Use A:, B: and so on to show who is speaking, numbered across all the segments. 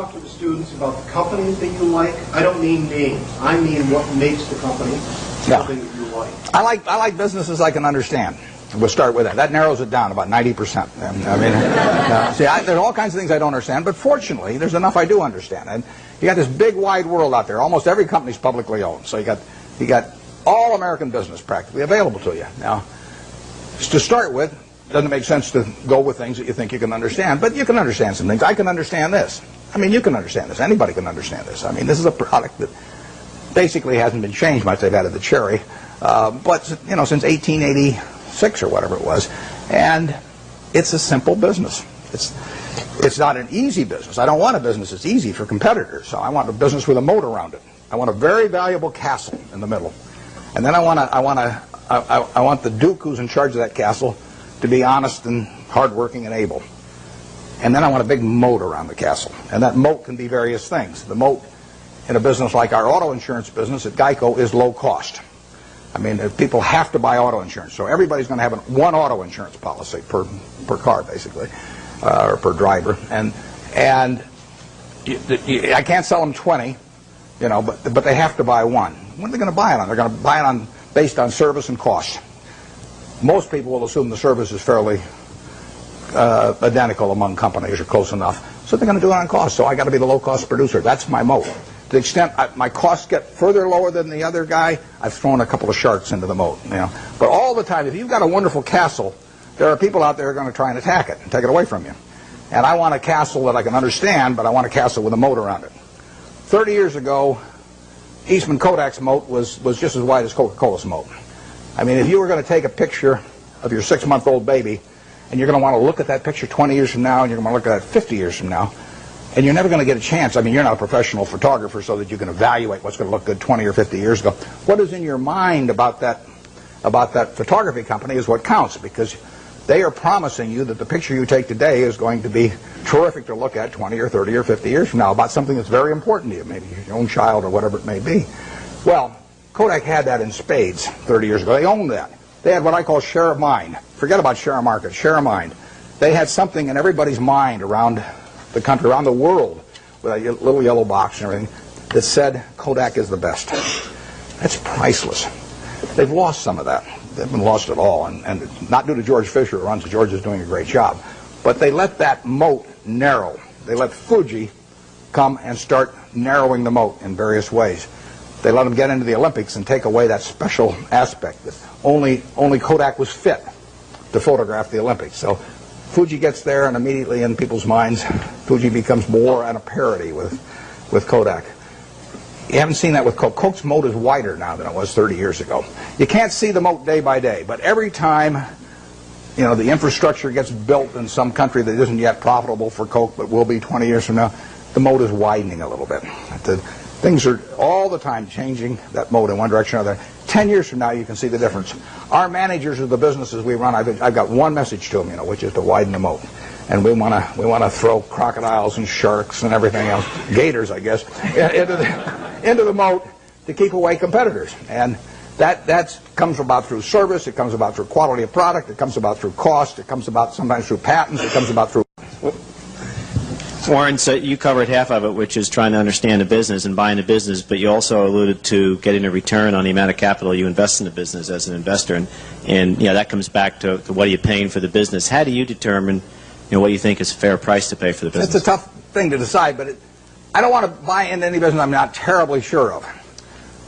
A: talk to the students about the companies that you like? I don't mean names. I mean what makes the company something that you like.
B: I like businesses I can understand. We'll start with that. That narrows it down about 90%. I mean, see, there's all kinds of things I don't understand, but fortunately, there's enough I do understand. And you got this big, wide world out there. Almost every company's publicly owned, so you got all American business practically available to you. Now, to start with, it doesn't make sense to go with things that you think you can understand, but you can understand some things. I can understand this. I mean, you can understand this. Anybody can understand this. I mean, this is a product that basically hasn't been changed much. They've added the cherry, but since 1886 or whatever it was, and it's a simple business. It's not an easy business. I don't want a business that's easy for competitors. So I want a business with a moat around it. I want a very valuable castle in the middle, and then I want the duke who's in charge of that castle to be honest and hardworking and able. And then I want a big moat around the castle. And that moat can be various things. The moat in a business like our auto insurance business at GEICO is low cost. I mean, people have to buy auto insurance. So everybody's going to have one auto insurance policy per car, basically, or per driver. And I can't sell them 20, but they have to buy one. What are they going to buy it on? They're going to buy it based on service and cost. Most people will assume the service is fairly identical among companies or close enough. So they're going to do it on cost. So I got to be the low-cost producer. That's my moat. To the extent my costs get further lower than the other guy, I've thrown a couple of sharks into the moat. But all the time, if you've got a wonderful castle, there are people out there who are going to try and attack it and take it away from you. And I want a castle that I can understand, but I want a castle with a moat around it. 30 years ago, Eastman Kodak's moat was just as wide as Coca-Cola's moat. I mean, if you were going to take a picture of your 6-month-old baby, and you're going to want to look at that picture 20 years from now, and you're going to want to look at it 50 years from now, and you're never going to get a chance. I mean, you're not a professional photographer so that you can evaluate what's going to look good 20 or 50 years ago. What is in your mind about that photography company is what counts, because they are promising you that the picture you take today is going to be terrific to look at 20 or 30 or 50 years from now about something that's very important to you, maybe your own child or whatever it may be. Well, Kodak had that in spades 30 years ago. They owned that. They had what I call share of mind. Forget about share of market, share of mind. They had something in everybody's mind around the country, around the world, with a little yellow box and everything, that said Kodak is the best. That's priceless. They've lost some of that. They haven't lost it all, and not due to George Fisher, who runs it. George is doing a great job. But they let that moat narrow. They let Fuji come and start narrowing the moat in various ways. They let them get into the Olympics and take away that special aspect that only Kodak was fit to photograph the Olympics. So Fuji gets there, and immediately in people's minds, Fuji becomes more at a parity with Kodak. You haven't seen that with Coke. Coke's moat is wider now than it was 30 years ago. You can't see the moat day by day, but every time the infrastructure gets built in some country that isn't yet profitable for Coke but will be 20 years from now, the moat is widening a little bit. Things are all the time changing that moat in one direction or another. 10 years from now, you can see the difference. Our managers of the businesses we run, I've got one message to them, which is to widen the moat. And we want to throw crocodiles and sharks and everything else, gators, I guess, into the moat to keep away competitors. And that comes about through service. It comes about through quality of product. It comes about through cost. It comes about sometimes through patents. It comes about through...
C: Warren, so you covered half of it, which is trying to understand a business and buying a business, but you also alluded to getting a return on the amount of capital you invest in the business as an investor, and that comes back to what are you paying for the business. How do you determine what do you think is a fair price to pay for the business?
B: It's a tough thing to decide, but I don't want to buy into any business I'm not terribly sure of.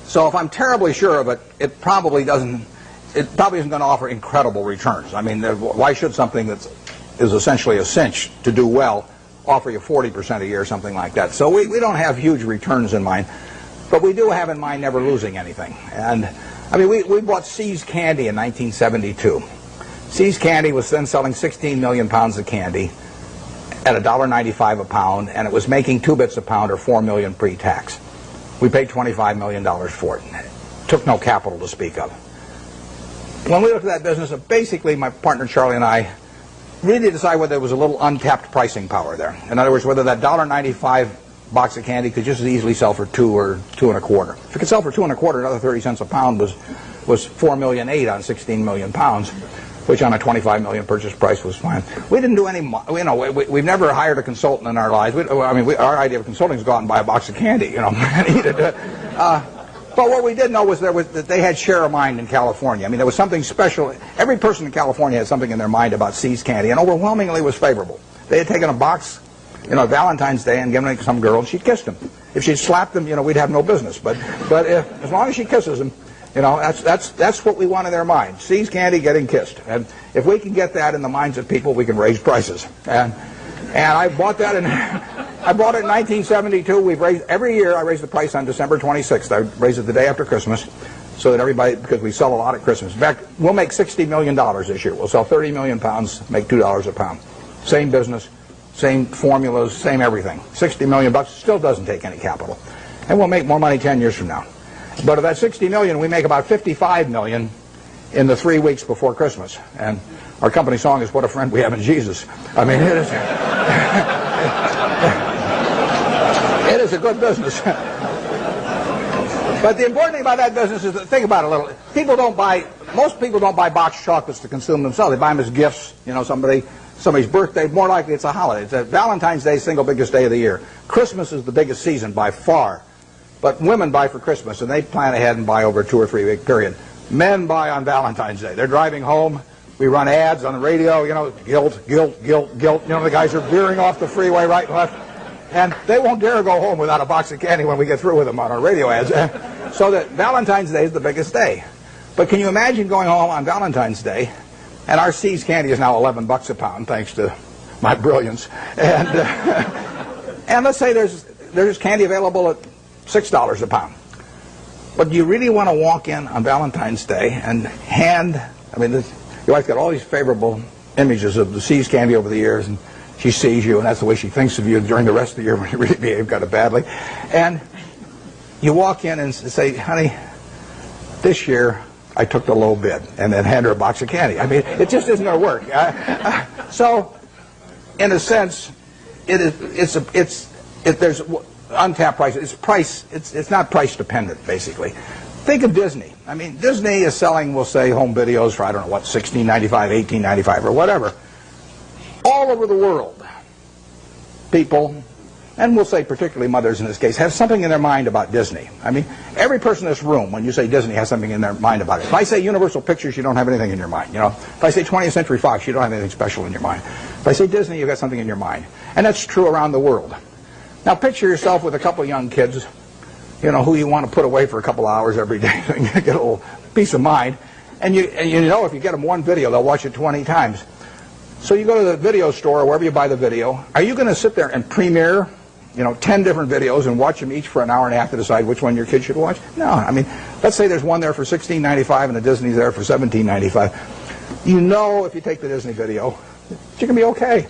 B: So if I'm terribly sure of it, it probably isn't going to offer incredible returns. I mean, why should something that is essentially a cinch to do well offer you 40% a year or something like that? So we don't have huge returns in mind, but we do have in mind never losing anything. And I mean, we bought See's Candy in 1972. See's Candy was then selling 16 million pounds of candy at $1.95 a pound, and it was making 2 bits a pound or $4 million pre-tax. We paid $25 million for it. Took no capital to speak of. When we looked at that business, basically my partner Charlie and I really decided whether there was a little untapped pricing power there. In other words, whether that $1.95 box of candy could just as easily sell for $2 or $2.25. If it could sell for $2.25, another 30 cents a pound was $4.8 million on 16 million pounds. which on a $25 million purchase price was fine. We didn't do any, we've never hired a consultant in our lives. Our idea of consulting is go out and buy a box of candy, and eat it. But what we did know was that they had share of mind in California. I mean, there was something special. Every person in California had something in their mind about See's candy, and overwhelmingly was favorable. They had taken a box, Valentine's Day, and given it to some girl, and she kissed him. If she'd slapped him, we'd have no business. But as long as she kisses him, that's what we want in their mind. See's candy getting kissed. And if we can get that in the minds of people, we can raise prices. And I bought that I bought it in 1972. Every year I raise the price on December 26th. I raise it the day after Christmas so that everybody, because we sell a lot at Christmas. In fact, we'll make $60 million this year. We'll sell 30 million pounds, make $2 a pound. Same business, same formulas, same everything. $60 million still doesn't take any capital. And we'll make more money 10 years from now. But of that $60 million, we make about $55 million in the 3 weeks before Christmas. And our company song is "What a Friend We Have in Jesus." I mean, it is, it is a good business. But the important thing about that business is that, think about it a little. Most people don't buy boxed chocolates to consume themselves. They buy them as gifts. Somebody's birthday. More likely, it's a holiday. It's Valentine's Day, single biggest day of the year. Christmas is the biggest season by far. But women buy for Christmas, and they plan ahead and buy over a 2 or 3 week period. Men buy on Valentine's Day. They're driving home. We run ads on the radio, guilt. The guys are veering off the freeway right and left. And they won't dare go home without a box of candy when we get through with them on our radio ads. So that Valentine's Day is the biggest day. But can you imagine going home on Valentine's Day, and our See's candy is now $11 a pound, thanks to my brilliance. And and let's say there's candy available at $6 a pound. But do you really want to walk in on Valentine's Day and your wife's got all these favorable images of the See's candy over the years, and she sees you, and that's the way she thinks of you during the rest of the year when you really behave kind of badly. And you walk in and say, "Honey, this year I took the low bid," and then hand her a box of candy. I mean, it just isn't going to work. So, in a sense, there's untapped price. It's not price dependent, basically. Think of Disney. I mean, Disney is selling, we'll say, home videos for, I don't know what, $16.95, $18.95, or whatever. All over the world, people, and we'll say particularly mothers in this case, have something in their mind about Disney. I mean, every person in this room, when you say Disney, has something in their mind about it. If I say Universal Pictures, you don't have anything in your mind. If I say 20th Century Fox, you don't have anything special in your mind. If I say Disney, you've got something in your mind. And that's true around the world. Now picture yourself with a couple of young kids, who you want to put away for a couple hours every day and get a little peace of mind. And if you get them one video, they'll watch it 20 times. So you go to the video store or wherever you buy the video. Are you going to sit there and premiere, 10 different videos and watch them each for an hour and a half to decide which one your kid should watch? No. I mean, let's say there's one there for $16.95 and the Disney's there for $17.95. If you take the Disney video, you're going to be okay.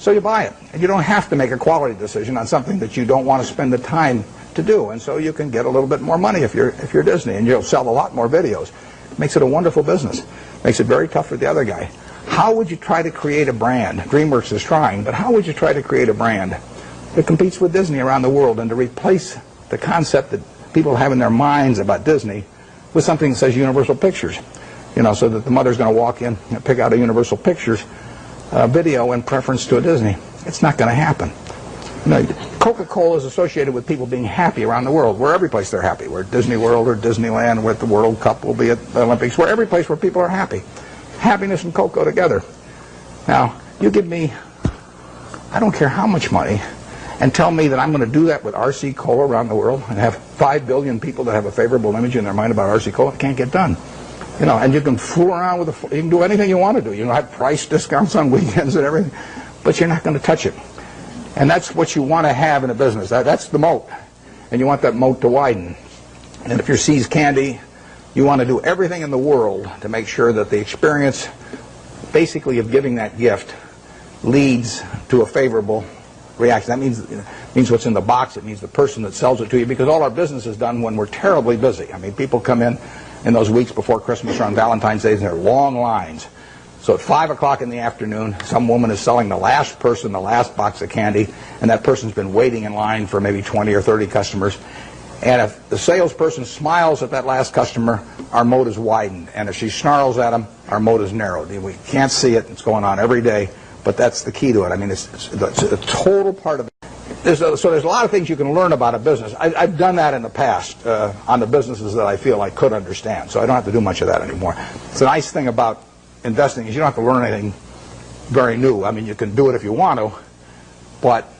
B: So you buy it. And you don't have to make a quality decision on something that you don't want to spend the time to do. And so you can get a little bit more money if you're Disney, and you'll sell a lot more videos. Makes it a wonderful business. Makes it very tough for the other guy. How would you try to create a brand? DreamWorks is trying, but how would you try to create a brand that competes with Disney around the world and to replace the concept that people have in their minds about Disney with something that says Universal Pictures? So that the mother's going to walk in and pick out a Universal Pictures video in preference to a Disney. It's not going to happen. Coca-Cola is associated with people being happy around the world. We're every place they're happy. We're at Disney World or Disneyland, where the World Cup will be at the Olympics. We're every place where people are happy. Happiness and Coke go together. Now, you give me, I don't care how much money, and tell me that I'm going to do that with RC Cola around the world and have 5 billion people that have a favorable image in their mind about RC Cola. It can't get done. And you can fool around with you can do anything you want to do. You have price discounts on weekends and everything, but you're not going to touch it. And that's what you want to have in a business. That's the moat. And you want that moat to widen. And if you're See's Candy, you want to do everything in the world to make sure that the experience, basically, of giving that gift leads to a favorable reaction. That means what's in the box. It means the person that sells it to you, because all our business is done when we're terribly busy. I mean, people come in those weeks before Christmas or on Valentine's Day, and there are long lines. So at 5 o'clock in the afternoon, some woman is selling the last person the last box of candy, and that person's been waiting in line for maybe 20 or 30 customers. And if the salesperson smiles at that last customer, our moat is widened. And if she snarls at him, our moat is narrowed. We can't see it. It's going on every day. But that's the key to it. I mean, it's a total part of it. So there's a lot of things you can learn about a business. I've done that in the past on the businesses that I feel I could understand. So I don't have to do much of that anymore. It's a nice thing about investing is you don't have to learn anything very new. I mean, you can do it if you want to. But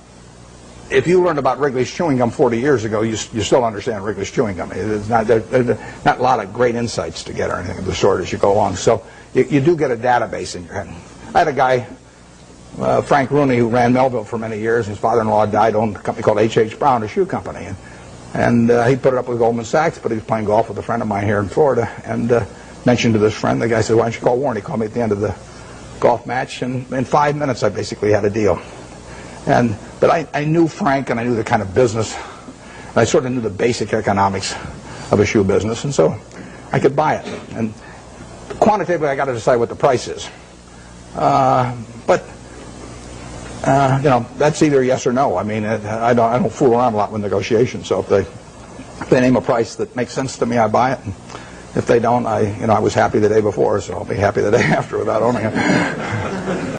B: if you learned about Wrigley's chewing gum 40 years ago, you still understand Wrigley's chewing gum. There's not a lot of great insights to get or anything of the sort as you go along. So you do get a database in your head. I had a guy, Frank Rooney, who ran Melville for many years. His father-in-law died, owned a company called H.H. Brown, a shoe company. And he put it up with Goldman Sachs, but he was playing golf with a friend of mine here in Florida and mentioned to this friend, the guy said, why don't you call Warren? He called me at the end of the golf match, and in 5 minutes I basically had a deal. But I knew Frank, and I knew the kind of business, and I sort of knew the basic economics of a shoe business, and so I could buy it. And quantitatively, I got to decide what the price is. But you know, that's either yes or no. I mean, I don't fool around a lot with negotiations. So if they name a price that makes sense to me, I buy it. And if they don't, I was happy the day before, so I'll be happy the day after without owning it.